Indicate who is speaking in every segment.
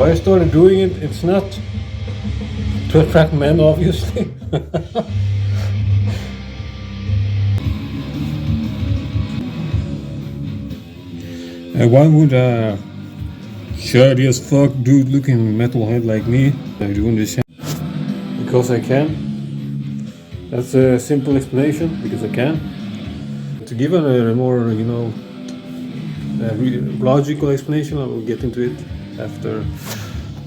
Speaker 1: Why I started doing it, it's not to attract men, obviously. Why would a shady as fuck dude looking metalhead like me doing this shit? Because I can. That's a simple explanation, because I can. To give a more, logical explanation, I will get into it after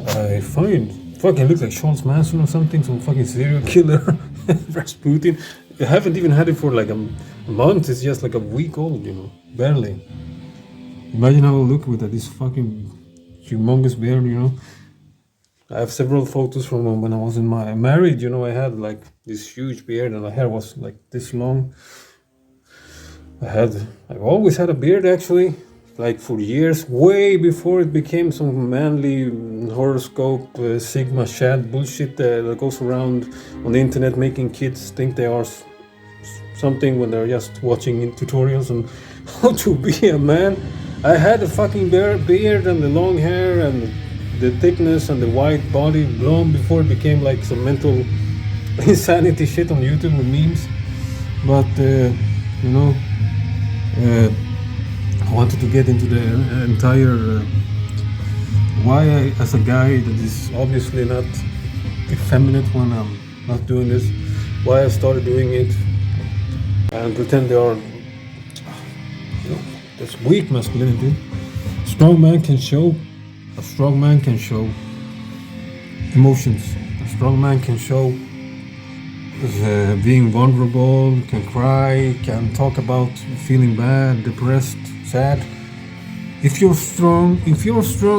Speaker 1: I find fucking looks like Charles Manson or something, some fucking serial killer, Rasputin. I haven't even had it for like a month, it's just like a week old, barely. Imagine how I look with this fucking humongous beard, I have several photos from when I was married, I had like this huge beard and my hair was like this long. I've always had a beard actually, like for years, way before it became some manly horoscope, Sigma Shad bullshit that goes around on the internet making kids think they are something when they're just watching tutorials on how to be a man. I had a fucking beard and the long hair and the thickness and the white body long before it became like some mental insanity shit on YouTube with memes. But, I wanted to get into the entire why I, as a guy that is obviously not effeminate when I'm not doing this, why I started doing it and pretend they are, that's weak masculinity. A strong man can show emotions. A strong man can show being vulnerable, can cry, can talk about feeling bad, depressed, sad. If you're strong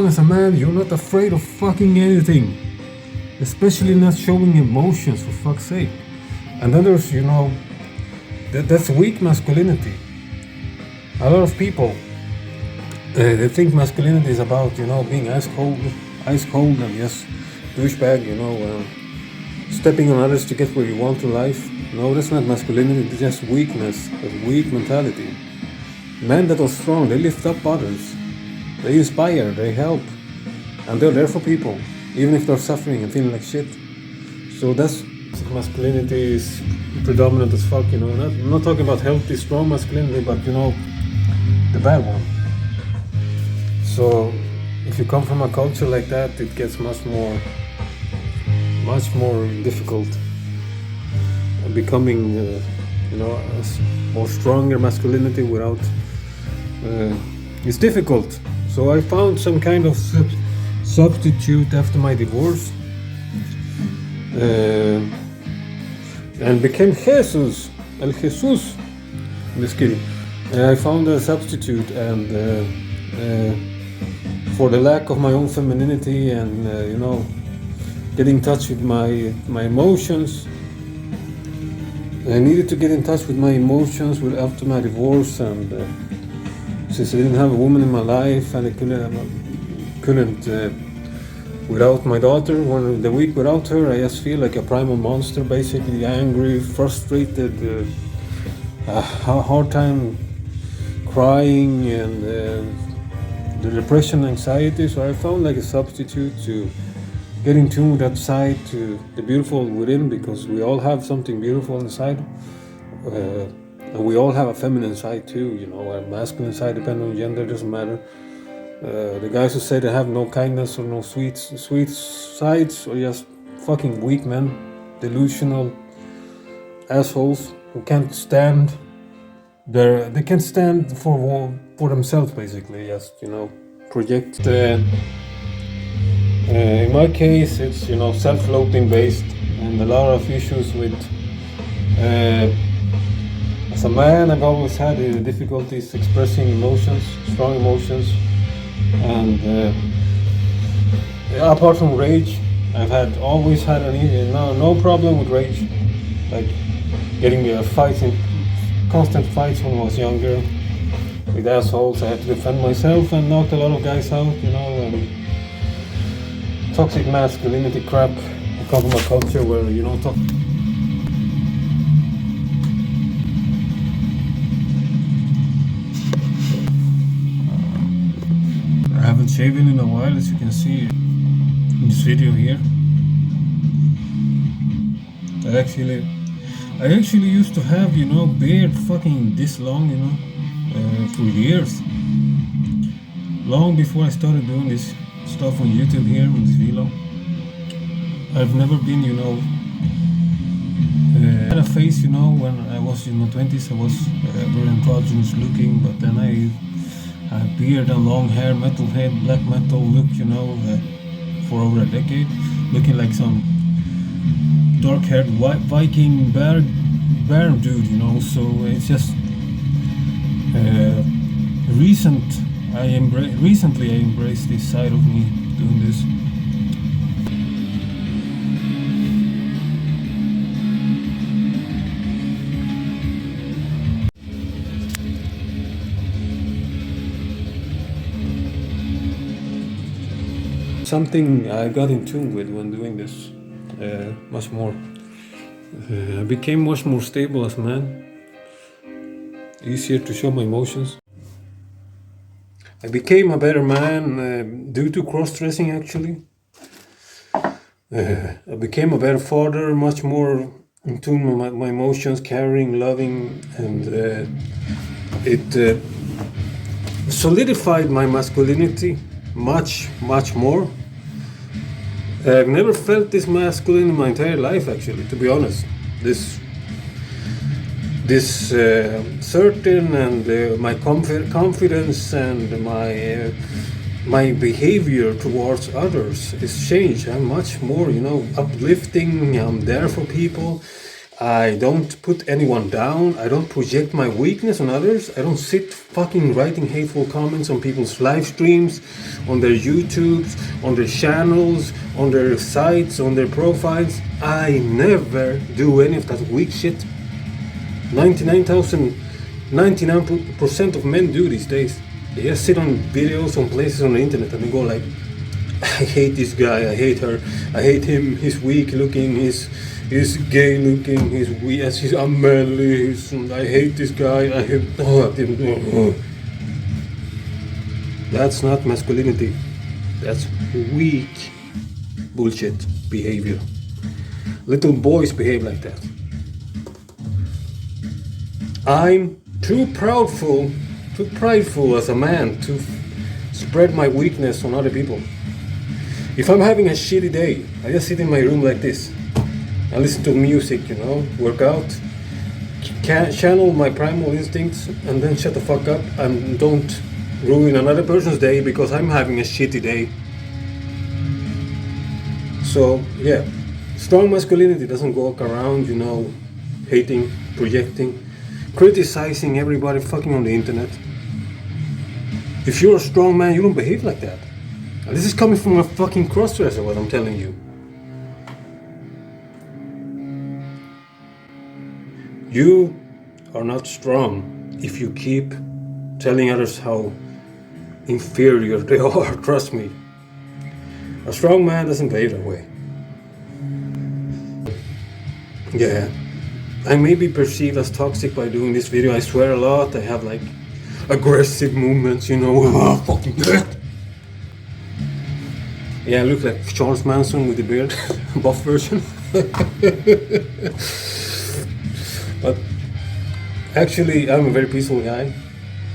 Speaker 1: as a man, you're not afraid of fucking anything. Especially not showing emotions, for fuck's sake. And then there's, that's weak masculinity. A lot of people, they think masculinity is about, being ice cold and just douchebag, stepping on others to get where you want in life. No, that's not masculinity, it's just weakness, a weak mentality. Men that are strong, they lift up others, they inspire, they help, and they're there for people, even if they're suffering and feeling like shit. So that's masculinity is predominant as fuck, I'm not talking about healthy, strong masculinity, but the bad one. So if you come from a culture like that, it gets much more difficult becoming a more stronger masculinity without it's difficult. So I found some kind of substitute after my divorce and became Jesus. I'm just kidding. I found a substitute and for the lack of my own femininity and getting in touch with my emotions. I needed to get in touch with my emotions after my divorce, and since I didn't have a woman in my life and I couldn't without my daughter, the week without her, I just feel like a primal monster, basically angry, frustrated, a hard time crying and the depression, anxiety. So I found like a substitute to get in tune with that side, to the beautiful within, because we all have something beautiful inside, and we all have a feminine side too, a masculine side, depending on gender, doesn't matter. The guys who say they have no kindness or no sweet sides are just fucking weak men, delusional assholes who can't stand they can't stand for themselves, basically, just project. In my case, it's self-loathing based, and a lot of issues with. As a man, I've always had difficulties expressing emotions, strong emotions, and apart from rage, I've always had no problem with rage, like getting constant fights when I was younger with assholes. I had to defend myself and knocked a lot of guys out, and toxic masculinity crap. I come from a culture where I haven't shaven in a while, as you can see. in this video here. I actually used to have, you know, beard fucking this long, you know, for years. Long before I started doing this stuff on YouTube here on this vlog. I've never been, you know, had a face, you know, when I was in my 20s, I was very androgynous looking, but then I had beard and long hair, metalhead, black metal look, you know, for over a decade, looking like some dark-haired Viking bear dude, you know. So it's just recently I embraced this side of me doing this. Something I got in tune with when doing this, much more. I became much more stable as a man, easier to show my emotions. I became a better man due to cross-dressing, actually. I became a better father, much more in tune with my emotions, caring, loving, and it solidified my masculinity much more. I've never felt this masculine in my entire life, actually, to be honest. This certain and my confidence and my behavior towards others is changed. I'm much more, you know, uplifting. I'm there for people. I don't put anyone down. I don't project my weakness on others. I don't sit fucking writing hateful comments on people's live streams, on their YouTubes, on their channels, on their sites, on their profiles. I never do any of that weak shit. 99% of men do these days. They just sit on videos on places on the internet and they go like, I hate this guy, I hate her, I hate him, he's weak looking, he's gay looking, he's weak, he's unmanly, I hate this guy, I hate... That's not masculinity. That's weak bullshit behavior. Little boys behave like that. I'm too prideful as a man to spread my weakness on other people. If I'm having a shitty day, I just sit in my room like this. I listen to music, you know, work out, channel my primal instincts, and then shut the fuck up and don't ruin another person's day because I'm having a shitty day. So, yeah, strong masculinity doesn't walk around, you know, hating, projecting, criticizing everybody fucking on the internet. If you're a strong man, you don't behave like that. And this is coming from a fucking crossdresser, what I'm telling you. You are not strong if you keep telling others how inferior they are, trust me. A strong man doesn't behave that way. Yeah, I may be perceived as toxic by doing this video. I swear a lot. I have like aggressive movements, you know, fucking dead. Yeah, I look like Charles Manson with the beard, buff version. But actually, I'm a very peaceful guy.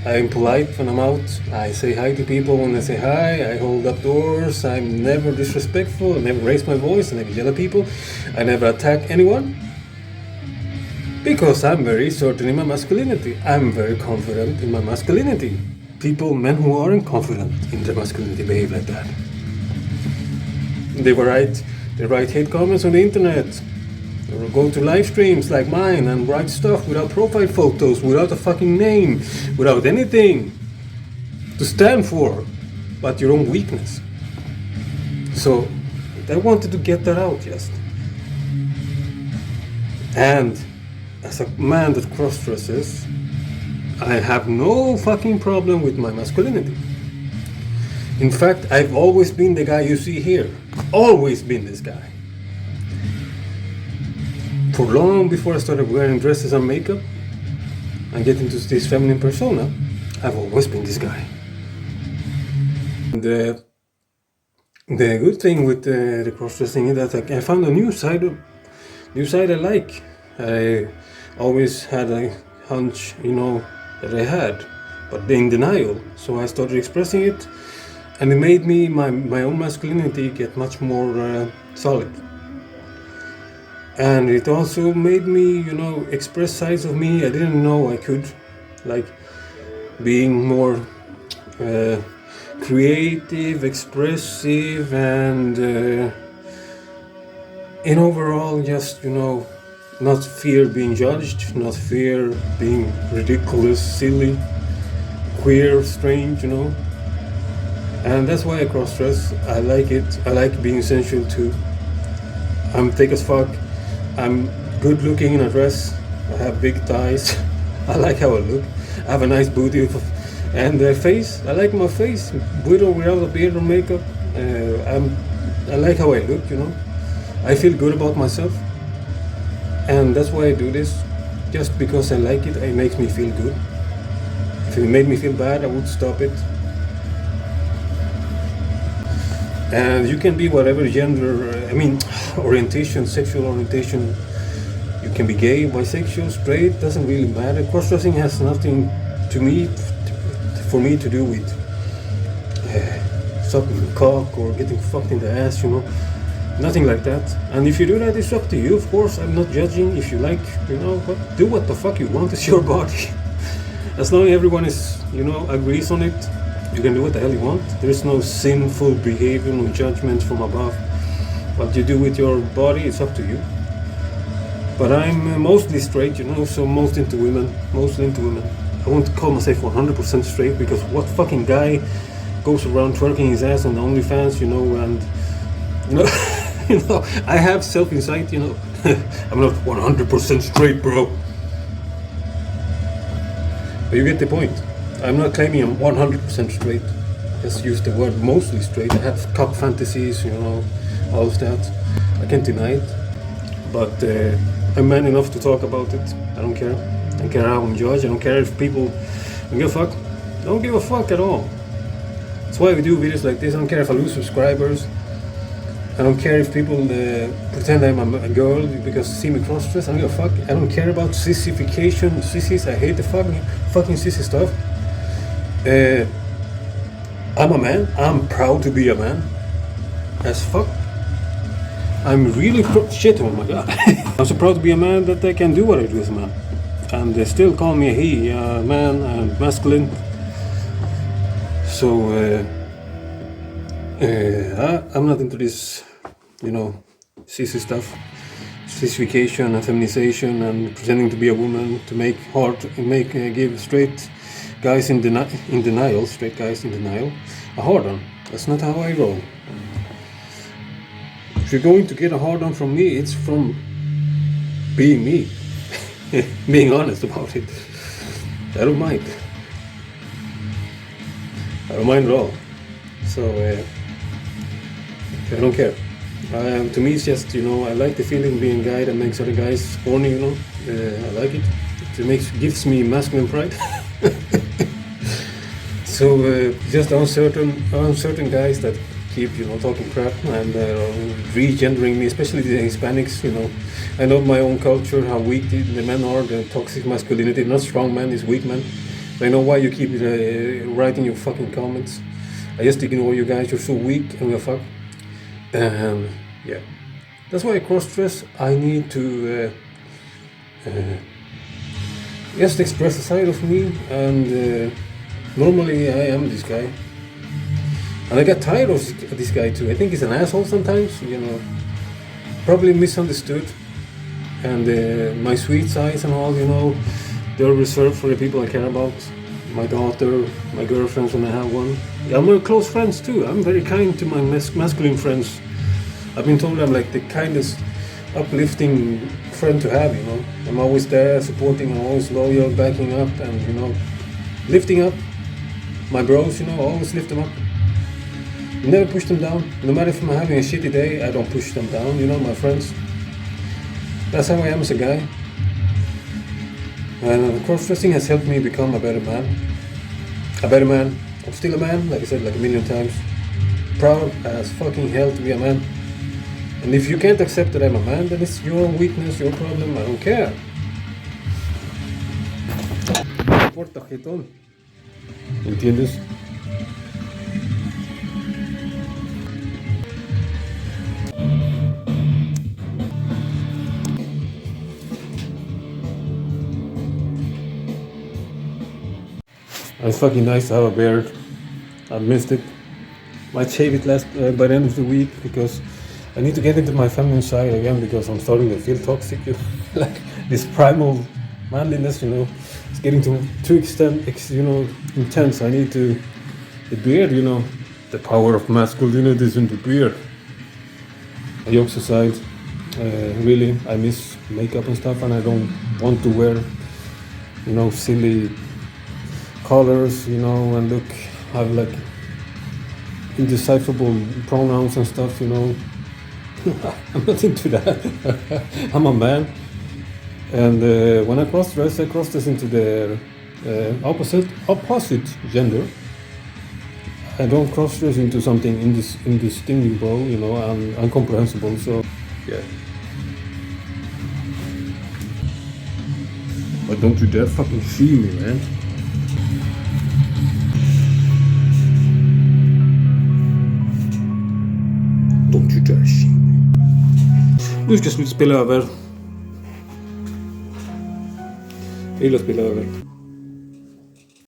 Speaker 1: I'm polite when I'm out. I say hi to people when they say hi. I hold up doors. I'm never disrespectful. I never raise my voice. I never yell at people. I never attack anyone. Because I'm very certain in my masculinity. I'm very confident in my masculinity. Men who aren't confident in their masculinity behave like that. They write hate comments on the internet. Or go to live streams like mine and write stuff without profile photos, without a fucking name, without anything to stand for, but your own weakness. So I wanted to get that out just. And as a man that cross-dresses, I have no fucking problem with my masculinity. In fact, I've always been the guy you see here. Always been this guy. For long before I started wearing dresses and makeup and get into this feminine persona, I've always been this guy. And The good thing with the cross-dressing is that I found a new side I like. I always had a hunch, that I had, but in denial. So I started expressing it, and it made me my own masculinity get much more solid. And it also made me, express sides of me I didn't know I could, like being more creative, expressive, and in overall just, not fear being judged, not fear being ridiculous, silly, queer, strange, And that's why I cross-dress. I like it. I like being sensual too. I'm thick as fuck. I'm good looking in a dress. I have big thighs. I like how I look. I have a nice booty. And the face, I like my face. With or without a beard or makeup. I like how I look, I feel good about myself. And that's why I do this. Just because I like it, it makes me feel good. If it made me feel bad, I would stop it. And you can be whatever gender, orientation, sexual orientation. You can be gay, bisexual, straight, doesn't really matter. Cross-dressing has nothing for me to do with sucking cock or getting fucked in the ass, Nothing like that. And if you do that, it's up to you, of course. I'm not judging. If you like, do what the fuck you want. It's your body. As long as everyone is, agrees on it, you can do what the hell you want. There's no sinful behavior, no judgment from above. What you do with your body, it's up to you. But I'm mostly straight, so mostly into women. I won't call myself 100% straight, because what fucking guy goes around twerking his ass on OnlyFans, and I have self-insight, I'm not 100% straight, bro. But you get the point. I'm not claiming I'm 100% straight. Just use the word mostly straight. I have cock fantasies, all of that. I can't deny it. But I'm man enough to talk about it. I don't care. I don't care how I'm judged. I don't care if people don't give a fuck. I don't give a fuck at all. That's why we do videos like this. I don't care if I lose subscribers. I don't care if people pretend I'm a girl because see me cross-dress. I don't give a fuck. I don't care about sissification. Sissies, I hate the fucking sissy stuff. I'm a man. I'm proud to be a man. As fuck. I'm really shit. Oh my god. I'm so proud to be a man that I can do what I do as a man. And they still call me a he, man, and masculine. So I'm not into this, sissy stuff, sissification and feminization and pretending to be a woman to give straight guys in denial, a hard on. That's not how I roll. If you're going to get a hard on from me, it's from being me, being honest about it. I don't mind. I don't mind at all. So I don't care. To me, it's just, I like the feeling being a guy that makes other guys horny, I like it. It gives me masculine pride. So just uncertain guys that keep, talking crap and regendering me, especially the Hispanics, I know my own culture, how weak the men are, the toxic masculinity, not strong men, it's weak men. I know why you keep writing your fucking comments. I just ignore you guys, you're so weak and we're fucked. Yeah. That's why I cross-dress. I need to just express a side of me, and normally I am this guy. And I got tired of this guy too. I think he's an asshole sometimes, probably misunderstood. And my sweet sides and all, they're reserved for the people I care about. My daughter, my girlfriends when I have one. Yeah, I'm very close friends too. I'm very kind to my masculine friends. I've been told I'm like the kindest, uplifting friend to have, I'm always there, supporting, I'm always loyal, backing up, and, lifting up my bros, always lift them up. Never push them down. No matter if I'm having a shitty day, I don't push them down, my friends. That's how I am as a guy. And cross-dressing has helped me become a better man. I'm still a man, like I said, like a million times. proud as fucking hell to be a man. And if you can't accept that I'm a man, then it's your weakness, your problem, I don't care. No importa, jetón. ¿Entiendes? It's fucking nice to have a beard. I missed it. Might shave it by the end of the week because I need to get into my feminine side again because I'm starting to feel toxic. Like this primal manliness, it's getting to intense. I need the beard, the power of masculinity is in the beard. Jokes aside, really, I miss makeup and stuff, and I don't want to wear, silly colors, and have like indecipherable pronouns and stuff, I'm not into that. I'm a man, and when I cross-dress into the opposite gender. I don't cross-dress into something indistinguishable, and incomprehensible. So, yeah. But don't you dare fucking see me, man. Don't you dare see me. Nu ska jag spela över. Jag gillar att spela över.